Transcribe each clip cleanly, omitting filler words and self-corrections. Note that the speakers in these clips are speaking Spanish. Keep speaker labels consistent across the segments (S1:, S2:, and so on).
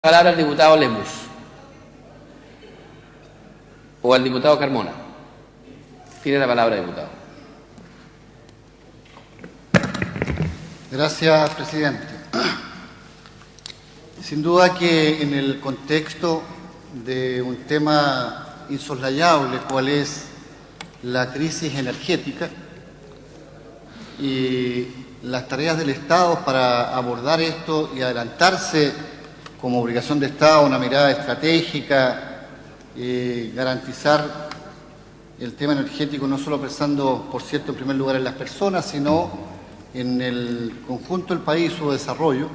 S1: Palabra al diputado Lemus o al diputado Carmona. Tiene la palabra, diputado.
S2: Gracias, presidente. Sin duda que en el contexto de un tema insoslayable, cual es la crisis energética y las tareas del Estado para abordar esto y adelantarse como obligación de Estado, una mirada estratégica, garantizar el tema energético no solo pensando, por cierto, en primer lugar en las personas, sino en el conjunto del país y su desarrollo.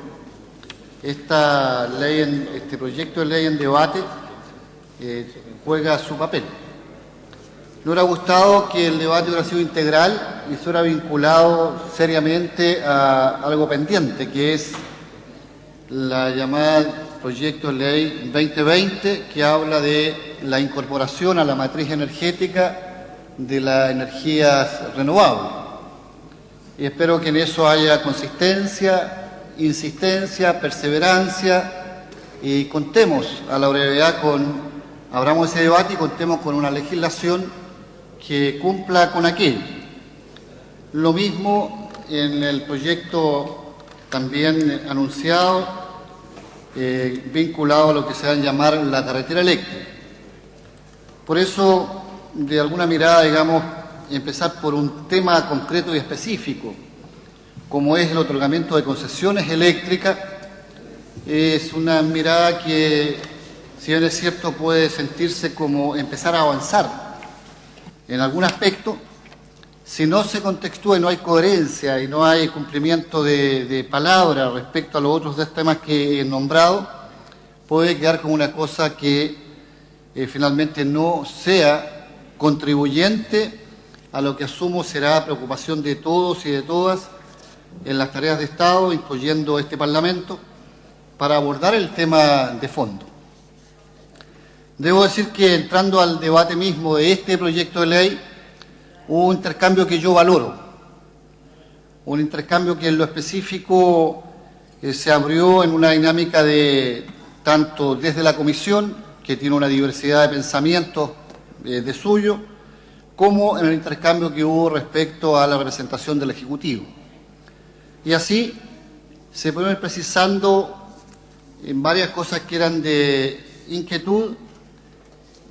S2: Este proyecto de ley en debate juega su papel. Me hubiera gustado que el debate hubiera sido integral y se hubiera vinculado seriamente a algo pendiente, que es la llamada proyecto de ley 2020, que habla de la incorporación a la matriz energética de las energías renovables. Y espero que en eso haya consistencia, insistencia, perseverancia, y contemos a la brevedad abramos ese debate y contemos con una legislación que cumpla con aquello. Lo mismo en el proyecto también anunciado, vinculado a lo que se va a llamar la carretera eléctrica. Por eso, de alguna mirada, digamos, empezar por un tema concreto y específico, como es el otorgamiento de concesiones eléctricas, es una mirada que, si bien es cierto, puede sentirse como empezar a avanzar en algún aspecto. Si no se contextúa y no hay coherencia y no hay cumplimiento de palabra respecto a los otros temas que he nombrado, puede quedar como una cosa que finalmente no sea contribuyente a lo que asumo será preocupación de todos y de todas en las tareas de Estado, incluyendo este Parlamento, para abordar el tema de fondo. Debo decir que entrando al debate mismo de este proyecto de ley, hubo un intercambio que yo valoro, un intercambio que en lo específico se abrió en una dinámica de tanto desde la Comisión, que tiene una diversidad de pensamientos de suyo, como en el intercambio que hubo respecto a la representación del Ejecutivo. Y así se pueden ir precisando en varias cosas que eran de inquietud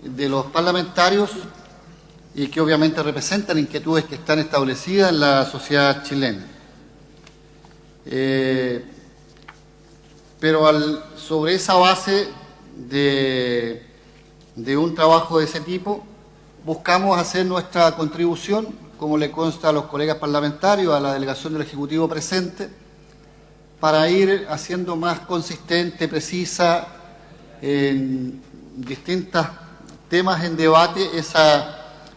S2: de los parlamentarios y que obviamente representan inquietudes que están establecidas en la sociedad chilena. Pero sobre esa base de un trabajo de ese tipo, buscamos hacer nuestra contribución, como le consta a los colegas parlamentarios, a la delegación del Ejecutivo presente, para ir haciendo más consistente, precisa, en distintos temas en debate,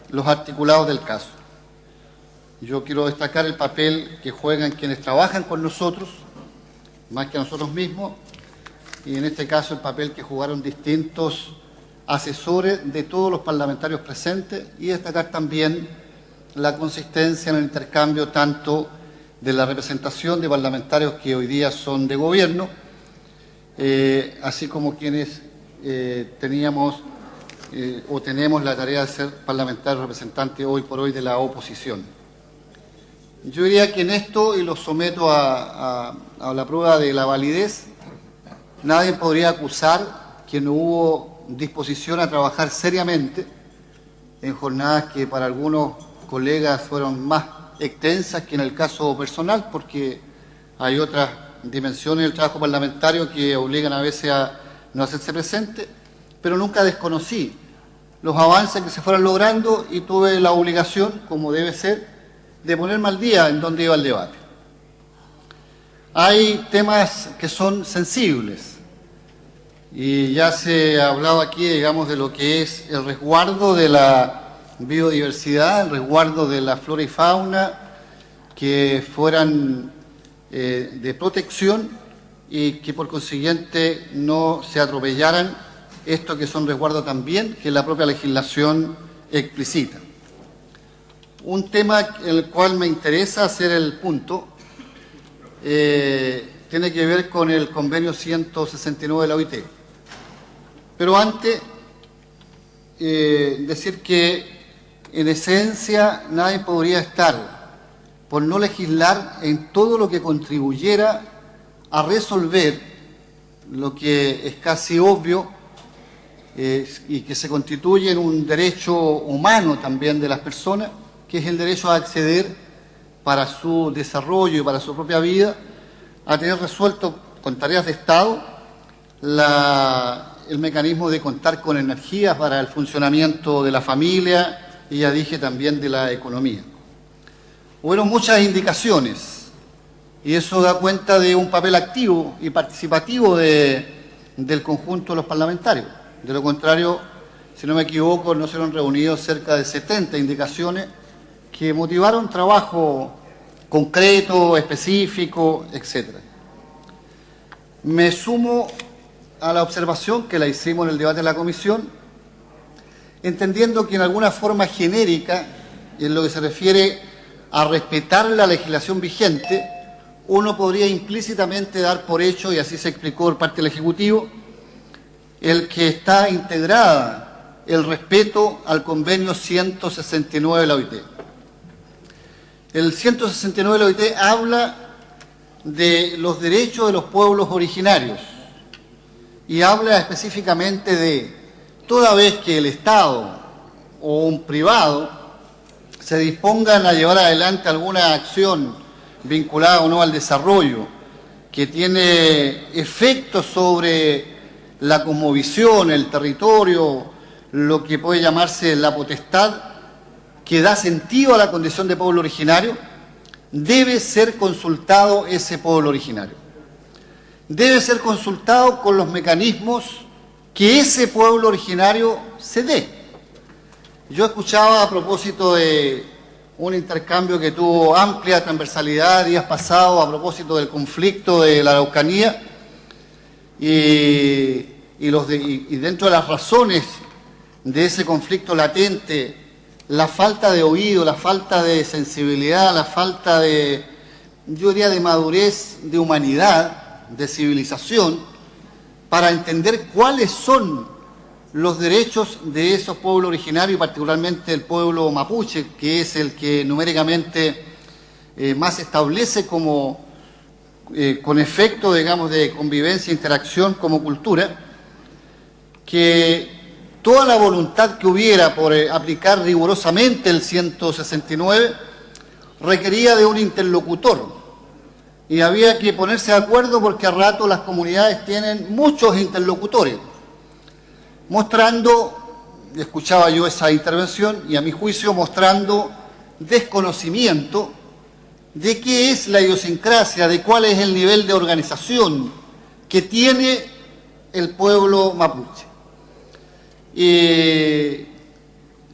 S2: los articulados del caso. Yo quiero destacar el papel que juegan quienes trabajan con nosotros, más que nosotros mismos, y en este caso el papel que jugaron distintos asesores de todos los parlamentarios presentes, y destacar también la consistencia en el intercambio tanto de la representación de parlamentarios que hoy día son de gobierno, así como quienes tenemos la tarea de ser parlamentarios representantes hoy por hoy de la oposición. Yo diría que en esto, y lo someto a la prueba de la validez, nadie podría acusar que no hubo disposición a trabajar seriamente en jornadas que para algunos colegas fueron más extensas que en el caso personal, porque hay otras dimensiones del trabajo parlamentario que obligan a veces a no hacerse presente, pero nunca desconocí los avances que se fueron logrando y tuve la obligación, como debe ser, de ponerme al día en donde iba el debate. Hay temas que son sensibles y ya se ha hablado aquí, digamos, de lo que es el resguardo de la biodiversidad, el resguardo de la flora y fauna, que fueran de protección y que por consiguiente no se atropellaran esto que son resguardos también, que la propia legislación explicita. Un tema en el cual me interesa hacer el punto tiene que ver con el convenio 169 de la OIT. Pero antes, decir que en esencia nadie podría estar por no legislar en todo lo que contribuyera a resolver lo que es casi obvio y que se constituye en un derecho humano también de las personas, que es el derecho a acceder para su desarrollo y para su propia vida, a tener resuelto con tareas de Estado el mecanismo de contar con energía para el funcionamiento de la familia y, ya dije, también de la economía. Hubo muchas indicaciones y eso da cuenta de un papel activo y participativo del conjunto de los parlamentarios. De lo contrario, si no me equivoco, no se han reunido cerca de 70 indicaciones que motivaron trabajo concreto, específico, etc. Me sumo a la observación que la hicimos en el debate de la comisión, entendiendo que en alguna forma genérica, en lo que se refiere a respetar la legislación vigente, uno podría implícitamente dar por hecho, y así se explicó por parte del Ejecutivo, el que está integrada el respeto al convenio 169 de la OIT. El 169 de la OIT habla de los derechos de los pueblos originarios y habla específicamente de toda vez que el Estado o un privado se dispongan a llevar adelante alguna acción vinculada o no al desarrollo que tiene efectos sobre la cosmovisión, el territorio, lo que puede llamarse la potestad, que da sentido a la condición de pueblo originario, debe ser consultado ese pueblo originario. Debe ser consultado con los mecanismos que ese pueblo originario se dé. Yo escuchaba a propósito de un intercambio que tuvo amplia transversalidad días pasados a propósito del conflicto de la Araucanía y dentro de las razones de ese conflicto latente, la falta de oído, la falta de sensibilidad, la falta de, yo diría, de madurez, de humanidad, de civilización, para entender cuáles son los derechos de esos pueblos originarios, y particularmente el pueblo mapuche, que es el que numéricamente más establece como, con efecto, digamos, de convivencia e interacción como cultura, que toda la voluntad que hubiera por aplicar rigurosamente el 169 requería de un interlocutor. Y había que ponerse de acuerdo porque a rato las comunidades tienen muchos interlocutores, mostrando, escuchaba yo esa intervención, y a mi juicio mostrando desconocimiento de qué es la idiosincrasia, de cuál es el nivel de organización que tiene el pueblo mapuche. Y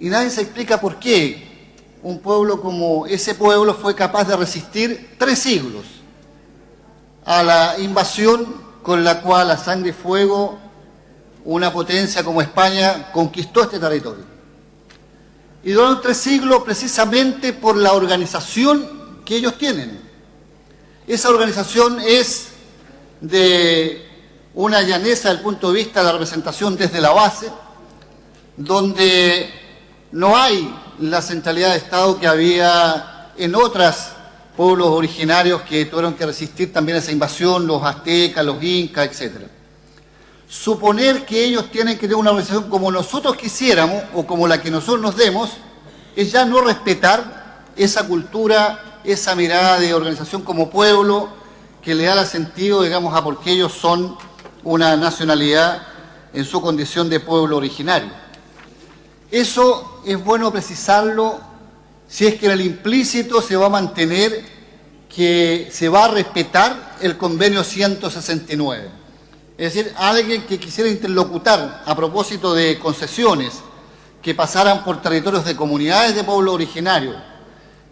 S2: nadie se explica por qué un pueblo como ese pueblo fue capaz de resistir 3 siglos a la invasión con la cual a sangre y fuego una potencia como España conquistó este territorio. Y duraron 3 siglos precisamente por la organización que ellos tienen. Esa organización es de una llaneza desde el punto de vista de la representación desde la base, donde no hay la centralidad de Estado que había en otros pueblos originarios que tuvieron que resistir también esa invasión, los aztecas, los incas, etc. Suponer que ellos tienen que tener una organización como nosotros quisiéramos o como la que nosotros nos demos es ya no respetar esa cultura, esa mirada de organización como pueblo que le da el sentido, digamos, a por qué ellos son una nacionalidad en su condición de pueblo originario. Eso es bueno precisarlo si es que en el implícito se va a mantener que se va a respetar el convenio 169. Es decir, alguien que quisiera interlocutar a propósito de concesiones que pasaran por territorios de comunidades de pueblo originario,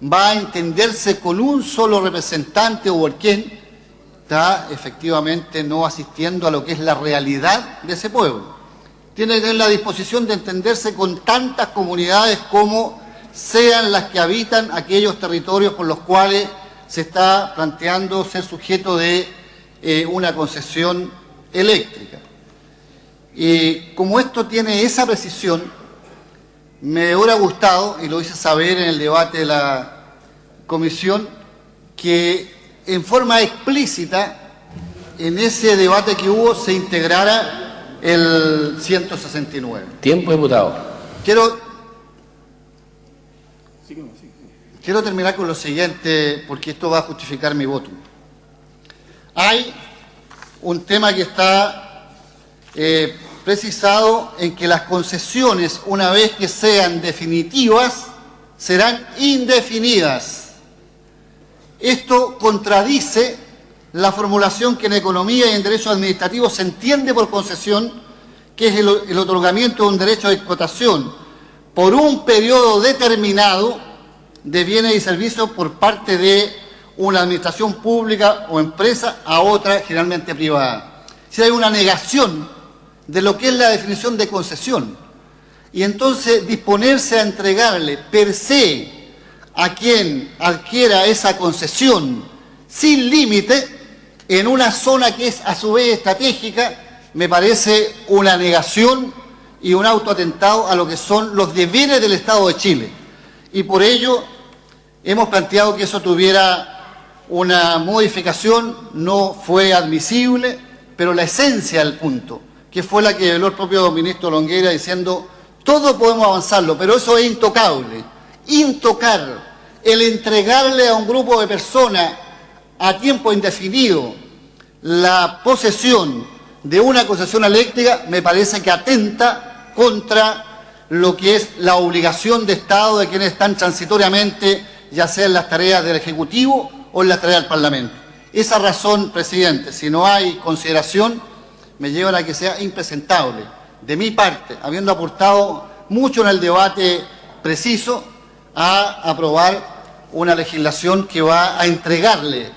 S2: va a entenderse con un solo representante o el quien está efectivamente no asistiendo a lo que es la realidad de ese pueblo. Tiene que tener la disposición de entenderse con tantas comunidades como sean las que habitan aquellos territorios por los cuales se está planteando ser sujeto de una concesión eléctrica. Y como esto tiene esa precisión, me hubiera gustado, y lo hice saber en el debate de la comisión, que en forma explícita en ese debate que hubo se integrara el 169.
S1: Tiempo, diputado.
S2: Quiero terminar con lo siguiente, porque esto va a justificar mi voto. Hay un tema que está precisado en que las concesiones, una vez que sean definitivas, serán indefinidas. Esto contradice la formulación que en economía y en derecho administrativo se entiende por concesión, que es el otorgamiento de un derecho de explotación por un periodo determinado de bienes y servicios por parte de una administración pública o empresa a otra, generalmente privada. Si hay una negación de lo que es la definición de concesión, y entonces disponerse a entregarle per se a quien adquiera esa concesión sin límite en una zona que es a su vez estratégica, me parece una negación y un autoatentado a lo que son los deberes del Estado de Chile. Y por ello hemos planteado que eso tuviera una modificación, no fue admisible, pero la esencia del punto, que fue la que veló el propio ministro Longueira diciendo, todo podemos avanzarlo, pero eso es intocable. Intocar, el entregarle a un grupo de personas a tiempo indefinido la posesión de una concesión eléctrica, me parece que atenta contra lo que es la obligación de Estado de quienes están transitoriamente, ya sea en las tareas del Ejecutivo o en las tareas del Parlamento. Esa razón, presidente, si no hay consideración, me lleva a que sea impresentable. De mi parte, habiendo aportado mucho en el debate preciso, a aprobar una legislación que va a entregarle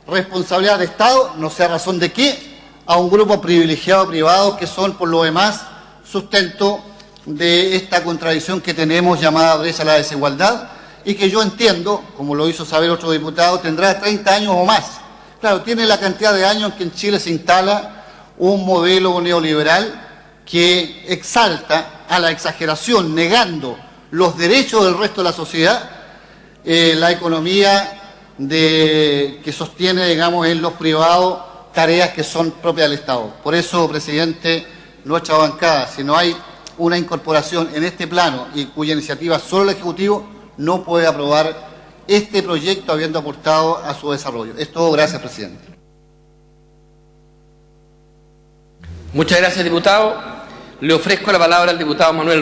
S2: responsabilidad de Estado, no sé a razón de qué, a un grupo privilegiado privado que son, por lo demás, sustento de esta contradicción que tenemos llamada brecha a la desigualdad y que yo entiendo, como lo hizo saber otro diputado, tendrá 30 años o más. Claro, tiene la cantidad de años que en Chile se instala un modelo neoliberal que exalta a la exageración, negando los derechos del resto de la sociedad, la economía que sostiene, digamos, en los privados tareas que son propias del Estado. Por eso, presidente, nuestra bancada, si no hay una incorporación en este plano y cuya iniciativa solo el Ejecutivo, no puede aprobar este proyecto habiendo aportado a su desarrollo. Es todo, gracias, presidente.
S1: Muchas gracias, diputado. Le ofrezco la palabra al diputado Manuel